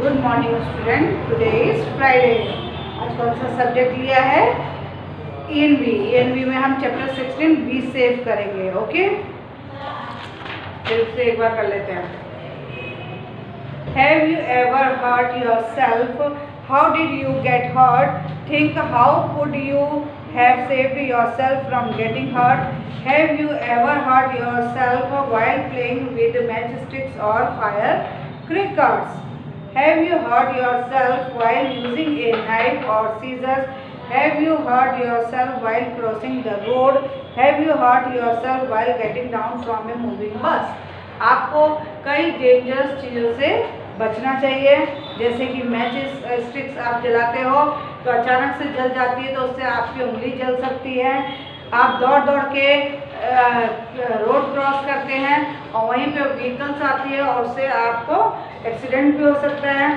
Good morning student, today is Friday. आज कौन सा सब्जेक्ट लिया है? ENV में हम चैप्टर 16 बी सेव करेंगे। ओके, फिर से एक बार कर लेते हैं। Have you ever hurt yourself? How did you get hurt? Think how could you have saved yourself from getting hurt? Have you ever hurt yourself while playing with matchsticks और fire crackers? Have you hurt yourself while using a knife or scissors? Have you hurt yourself while crossing the road? Have you hurt yourself while getting down from a moving bus? आपको कई dangerous चीज़ों से बचना चाहिए, जैसे कि matches sticks आप जलाते हो तो अचानक से जल जाती है तो उससे आपकी उंगली जल सकती है। आप दौड़ के रोड क्रॉस करते हैं और वहीं पे व्हीकल्स आती है और उससे आपको एक्सीडेंट भी हो सकता है।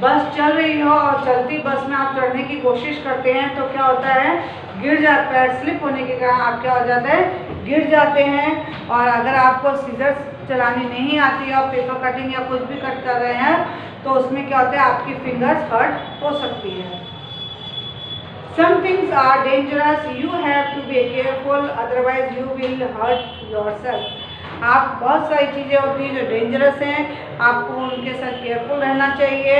बस चल रही हो और चलती बस में आप चढ़ने की कोशिश करते हैं तो क्या होता है, गिर जाता है। स्लिप होने के कारण आप क्या हो जाता है, गिर जाते हैं। और अगर आपको सीजर्स चलानी नहीं आती है और पेपर कटिंग या कुछ भी कट कर रहे हैं तो उसमें क्या होता है, आपकी फिंगर्स हर्ट हो सकती है। Some things are dangerous. You have to be careful, otherwise you will hurt yourself. आप बहुत सारी चीज़ें होती हैं जो डेंजरस हैं, आपको उनके साथ केयरफुल रहना चाहिए,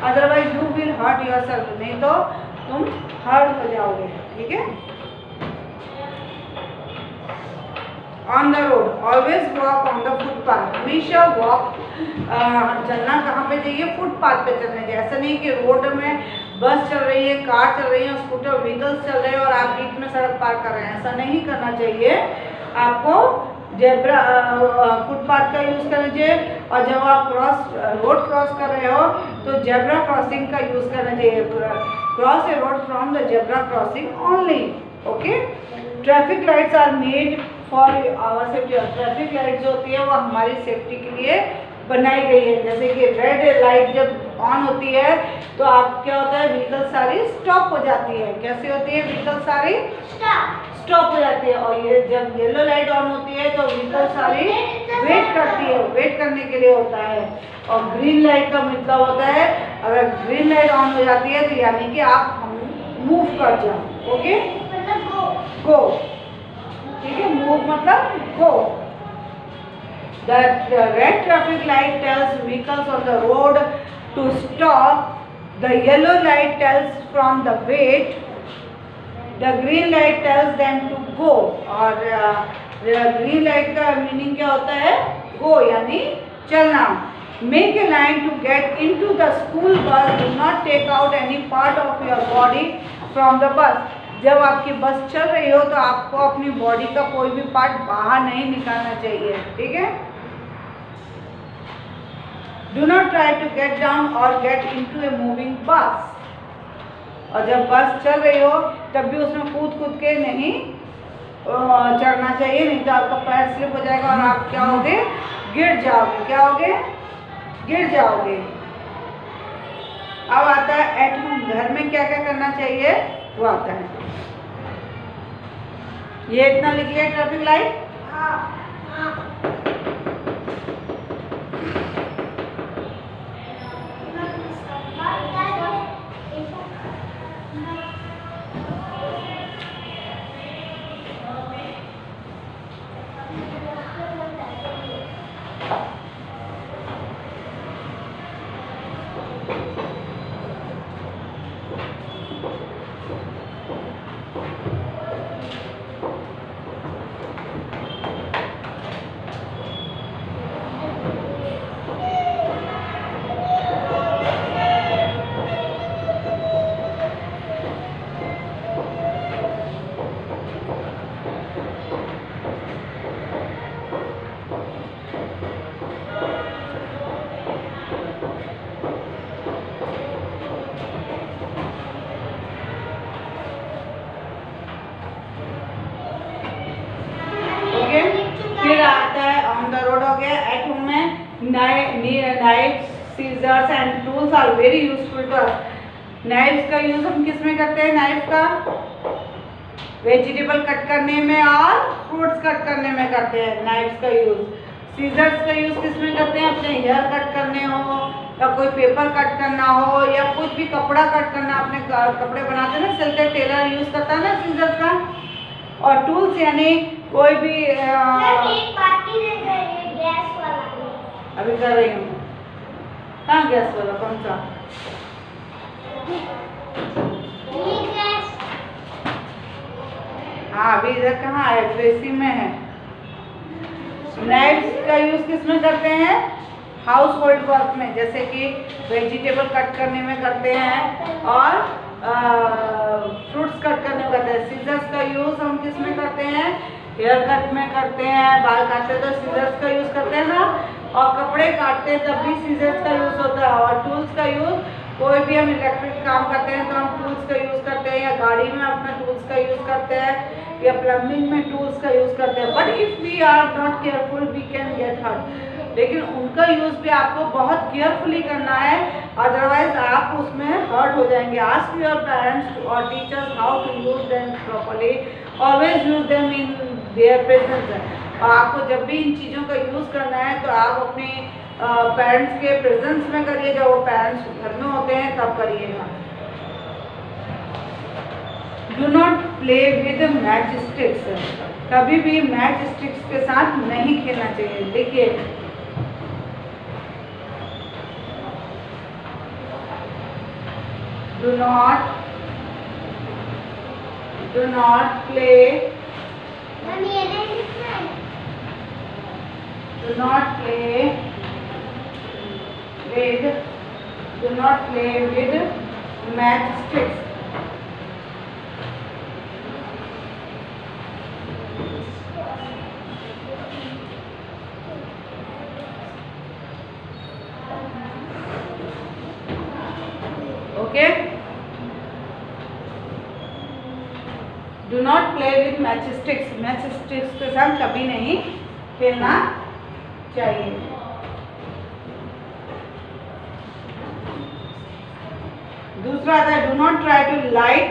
otherwise you will hurt yourself, नहीं तो तुम हर्ट हो जाओगे। ठीक है। On the road always walk on the footpath. हमेशा वॉक चलना कहाँ पे चाहिए, फुटपाथ पे चलना चाहिए। ऐसा नहीं कि रोड में बस चल रही है, कार चल रही है, स्कूटर व्हीकल्स चल रहे हैं और आप बीच में सड़क पार कर रहे हैं, ऐसा नहीं करना चाहिए। आपको जेब्रा फुटपाथ का यूज़ करना चाहिए और जब आप रोड क्रॉस कर रहे हो तो जेब्रा क्रॉसिंग का यूज़ करना चाहिए। Cross a road from the zebra crossing only. Okay. Traffic lights are made for our safety. Traffic light जो होती है वो हमारी सेफ्टी के लिए बनाई गई है। जैसे कि रेड लाइट जब ऑन होती है तो आप क्या होता है, व्हीकल सारी स्टॉप हो जाती है। कैसे होती है, व्हीकल सारी स्टॉप हो जाती है। और ये जब येलो लाइट ऑन होती है तो व्हीकल सारी वेट करती है, वेट करने के लिए होता है। और ग्रीन लाइट का मतलब होता है, अगर ग्रीन लाइट ऑन हो जाती है तो यानी कि आप मूव कर जाओ। ओके, गो। ठीक है, मूव मतलब गो। The red traffic light tells vehicles on the road to stop. The yellow light tells from the wait. The green light tells them to go. और green light का मीनिंग क्या होता है, go यानी चलना। Make a line to get into the school bus. Do not take out any part of your body from the bus. जब आपकी बस चल रही हो तो आपको अपनी बॉडी का कोई भी पार्ट बाहर नहीं निकालना चाहिए। ठीक है। Do not try to get down or get into a moving bus. और जब बस चल रही हो तब भी उसमें कूद के नहीं चढ़ना चाहिए, नहीं तो आपका पैर स्लिप हो जाएगा और आप क्या होगे, गिर जाओगे। क्या होगे, गिर जाओगे। अब आता है एट होम। घर में क्या क्या करना चाहिए वो आता है। ये इतना लिख लिया ट्रैफिक लाइट। फिर आता है ऑन द रोड हो गया। एट होम में knives, scissors and tools are very useful to us. Knives का यूज हम किस में करते हैं, नाइफ का वेजिटेबल कट करने में और फ्रूट्स कट करने में करते हैं नाइफ्स का यूज। सीजर्स का यूज किस में करते हैं, अपने हेयर कट करने हो या कोई पेपर कट करना हो या कुछ भी कपड़ा कट करना, अपने कपड़े बनाते हैं ना, सिलते टेलर यूज़ करता है ना सीजर्स का। और टूल्स यानी कोई भी गैस वाला अभी कर रही हूँ। कहाँ गैस वाला, कौन सा? हाँ अभी इधर कहाँ है, तो इसी में है। नाइफ्स का यूज़ किस में करते हैं? हाउस होल्ड वर्क में, जैसे कि वेजिटेबल कट करने में करते हैं और फ्रूट्स कट करने में करते हैं। सीजर्स का यूज़ हम किस में करते हैं? हेयर कट में करते हैं, बाल काटते तो सीजर्स का यूज़ करते हैं ना, और कपड़े काटते हैं तब भी सीजर्स का यूज़ होता है। और टूल्स का यूज़, कोई भी हम इलेक्ट्रिक काम करते हैं तो हम टूल्स का यूज़ करते हैं, या गाड़ी में अपना टूल्स का यूज़ करते हैं, या प्लम्बिंग में टूल्स का यूज़ करते हैं। But if we are not careful we can get hurt. लेकिन उनका यूज़ भी आपको बहुत केयरफुली करना है, अदरवाइज आप उसमें हर्ट हो जाएंगे। आस्क योर पेरेंट्स और teachers how to use them properly, always use them in their presence. और आपको जब भी इन चीज़ों का यूज़ करना है तो आप अपने पेरेंट्स के प्रेजेंस में करिए, जब वो पेरेंट्स घर में होते हैं तब करिएगा। Do not play with match sticks, कभी भी मैच स्टिक्स के साथ नहीं खेलना चाहिए। देखिए do not play with matchsticks. Okay? Do not play with matchsticks. matchsticks के साथ कभी नहीं खेलना चाहिए। दूसरा आता है, do not try to light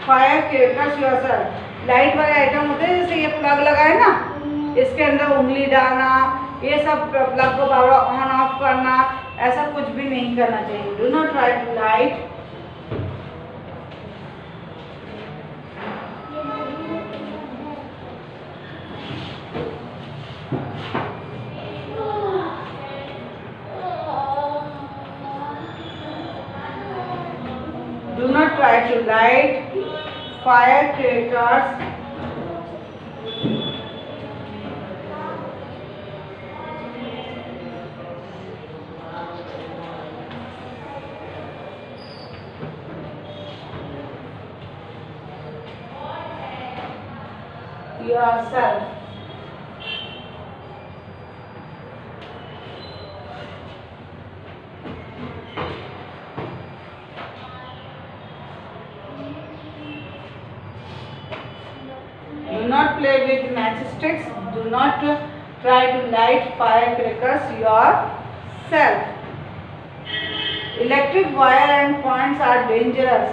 firecrackers yourself. Light वाले आइटम होते हैं, जैसे ये प्लग लगा है ना, इसके अंदर उंगली डालना, ये सब प्लग को बार बार ऑन ऑफ करना, ऐसा कुछ भी नहीं करना चाहिए। Do not try to light firecrackers yourself. Do not play with matchsticks. Do not try to light firecrackers yourself. Electric wire and points are dangerous.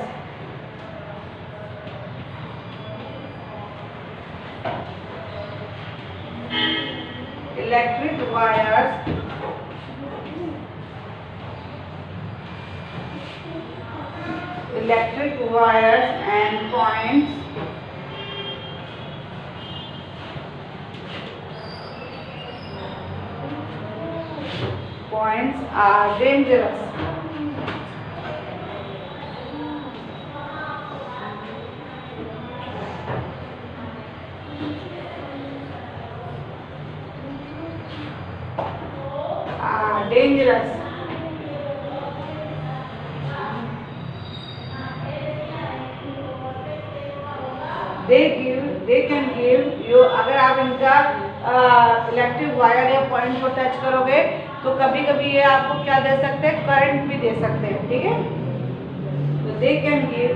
Electric wires and points are dangerous. Dangerous. They can give you, अगर आप इनका electric wire या point को touch करोगे तो कभी कभी ये आपको क्या दे सकते हैं, करंट भी दे सकते हैं, ठीक है। तो they can give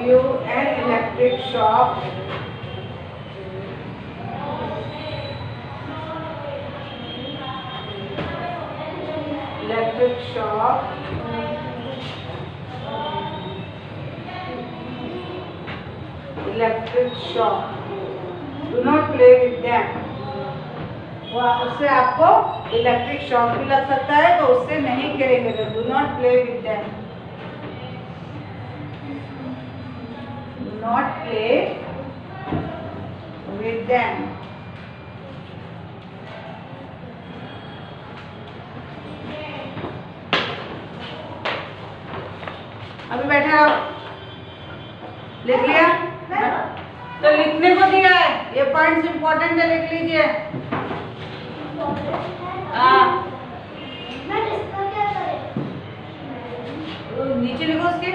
you an electric shock electric shock, do not play with them. उससे आपको इलेक्ट्रिक शॉक भी लग सकता है, तो उससे नहीं खेलेंगे। तो do not play with them, do not play with them. अभी बैठे रहो। लिख लिया? तो लिखने को दिया है, ये पॉइंट्स इंपॉर्टेंट है, लिख लीजिए। हाँ, नीचे लिखो उसके।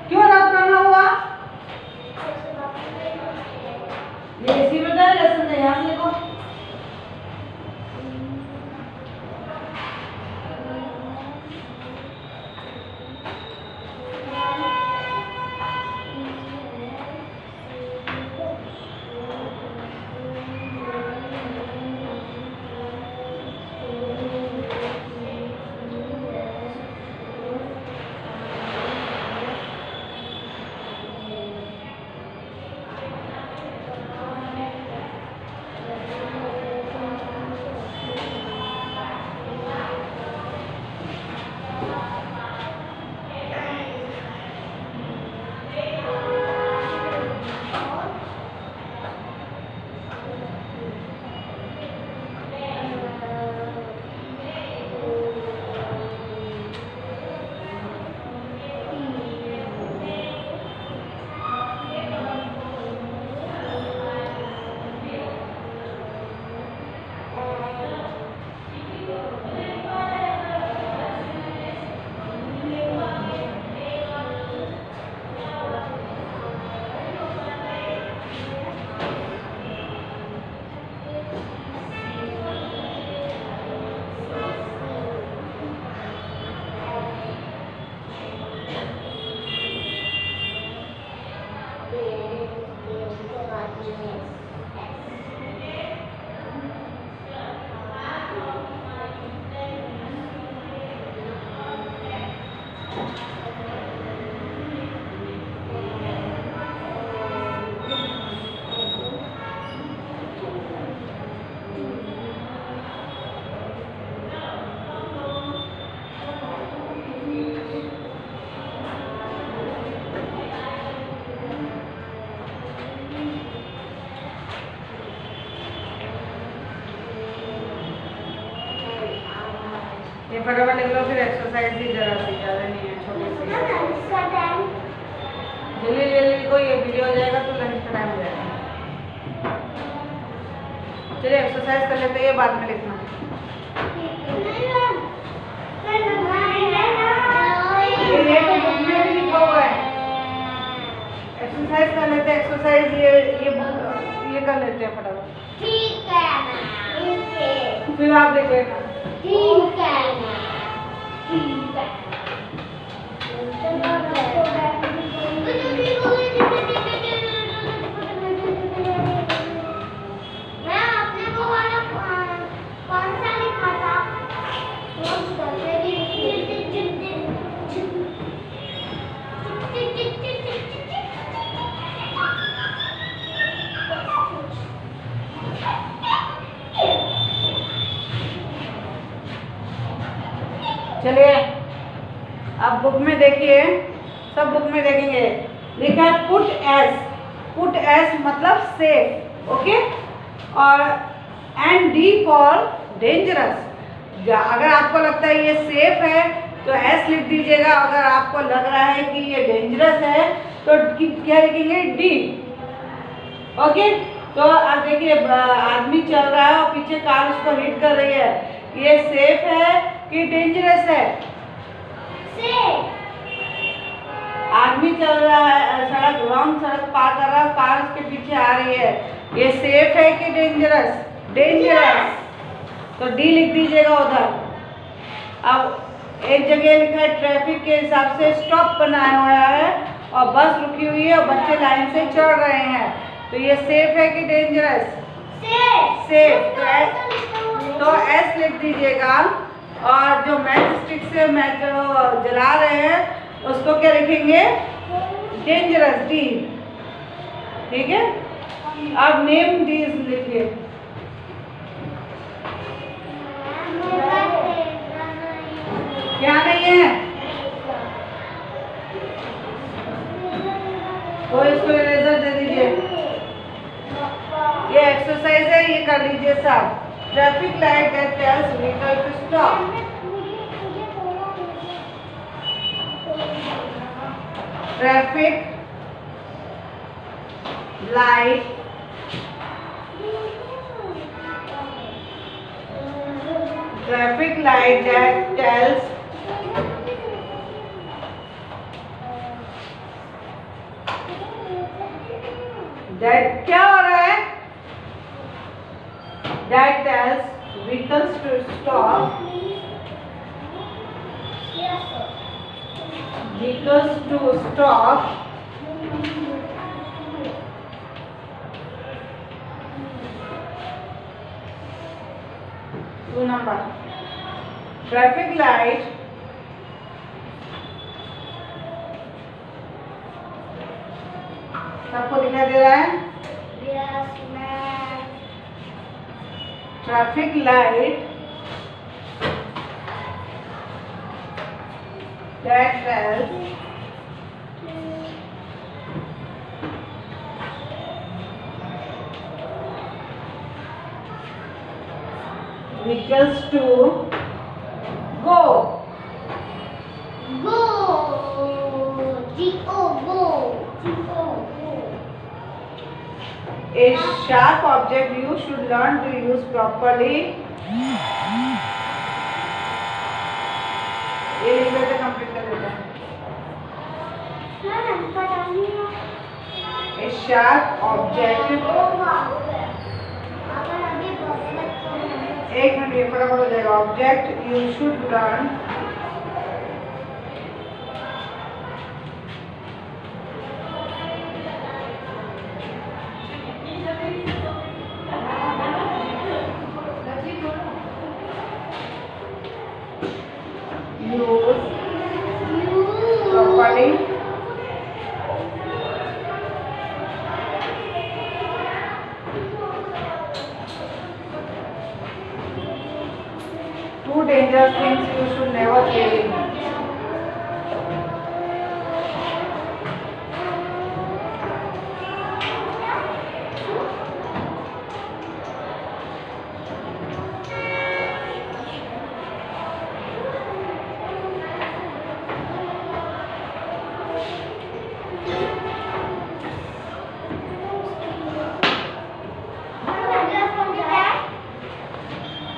क्यों रब करना हुआ? ये इसी में था लेसन है, यहाँ से लिखो। ये फटाफट लिख लो, फिर एक्सरसाइज भी जरा सी, ज़्यादा नहीं है, छोटी सी। जल्दी जल्दी लिखो, ये वीडियो हो जाएगा तो लंच का टाइम हो जाएगा। चलिए एक्सरसाइज कर लेते हैं, ये बाद में लिखना। ये तो बुक में भी लिखा हुआ है। एक्सरसाइज कर लेते हैं, एक्सरसाइज ये कर लेते हैं फटाफट। ठीक है, फिर आप देख लेना। ठीक है, ठीक है। मैं अपने को वाला कौन सा लिखा था? चलिए अब बुक में देखिए, सब बुक में देखेंगे, लिखा है पुट एस। पुट एस मतलब सेफ, ओके। और एंड डी फॉर डेंजरस। अगर आपको लगता है ये सेफ है तो एस लिख दीजिएगा, अगर आपको लग रहा है कि ये डेंजरस है तो क्या लिखेंगे? D, okay. तो अब देखिए आदमी चल रहा है और पीछे कार उसको हिट कर रही है, ये सेफ है कि डेंजरस है? सेफ। आदमी चल रहा है, रॉन्ग सड़क पार कर रहा है, कार उसके पीछे आ रही है, ये सेफ है कि डेंजरस? डेंजरस। तो डी लिख दीजिएगा उधर। अब एक जगह लिखा है ट्रैफिक के हिसाब से स्टॉप बनाया हुआ है और बस रुकी हुई है और बच्चे लाइन से चढ़ रहे हैं, तो ये सेफ है कि डेंजरस? सेफ। तो एस लिख दीजिएगा। और जो मैच स्टिक से मैच जला रहे हैं उसको क्या लिखेंगे? Dangerous, D. ठीक है, अब नेम दीज लिखिए। क्या नहीं है? वो इसको इरेजर दे दीजिए। ये एक्सरसाइज है, ये कर लीजिए सब। Traffic light that tells vehicle to stop. Traffic light that tells that क्या हो रहा है? That tells vehicles to stop. Vehicles to stop. Two number. Traffic light सबको दिखाई दे रहा है? Yes, ma'am. Traffic light that tells vehicles to go. Go. G-O, go. G-O, go. A sharp object you should learn to use properly. ये लिख लेते, complete कर लेते हैं। A sharp object, एक मिनट, ये फटाफट हो जाएगा। Object you should learn use properly two dangerous things you should never carry.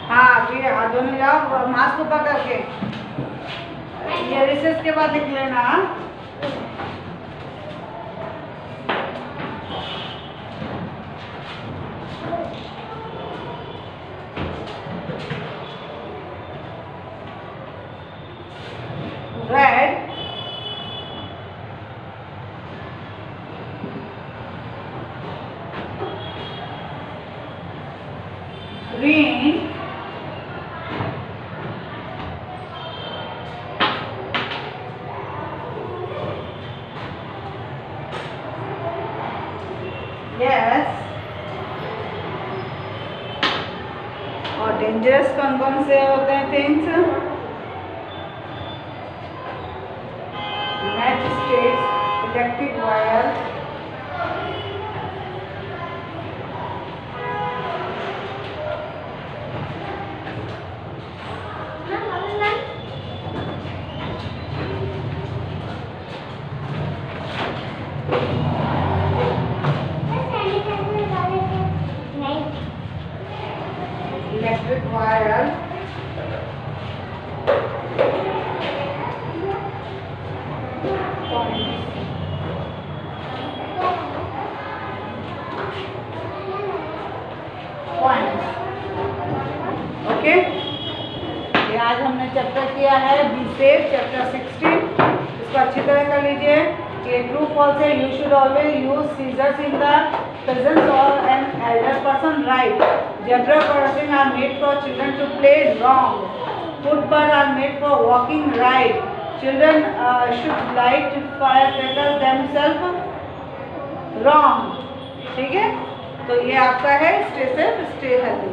हाँ, फिर हाथ धोने जाओ, मास्क ऊपर करके। ये रिसेस के बाद लिख लेना। Red, green, yes. और डेंजरस कौन कौन से होते हैं things? Match sticks, electric wire, electric wire, okay. ये आज हमने चैप्टर किया है बी सेफ, चैप्टर 16। इसको अच्छी तरह कर लीजिए। ये ट्रू फॉल्स है। You should always use scissors in the presence of an elder person, right. Zebra crossing are made for children to play, wrong. Footpath are made for walking, right. Children should light firecrackers themselves, wrong. ठीक है, तो ये आपका है stay safe stay healthy.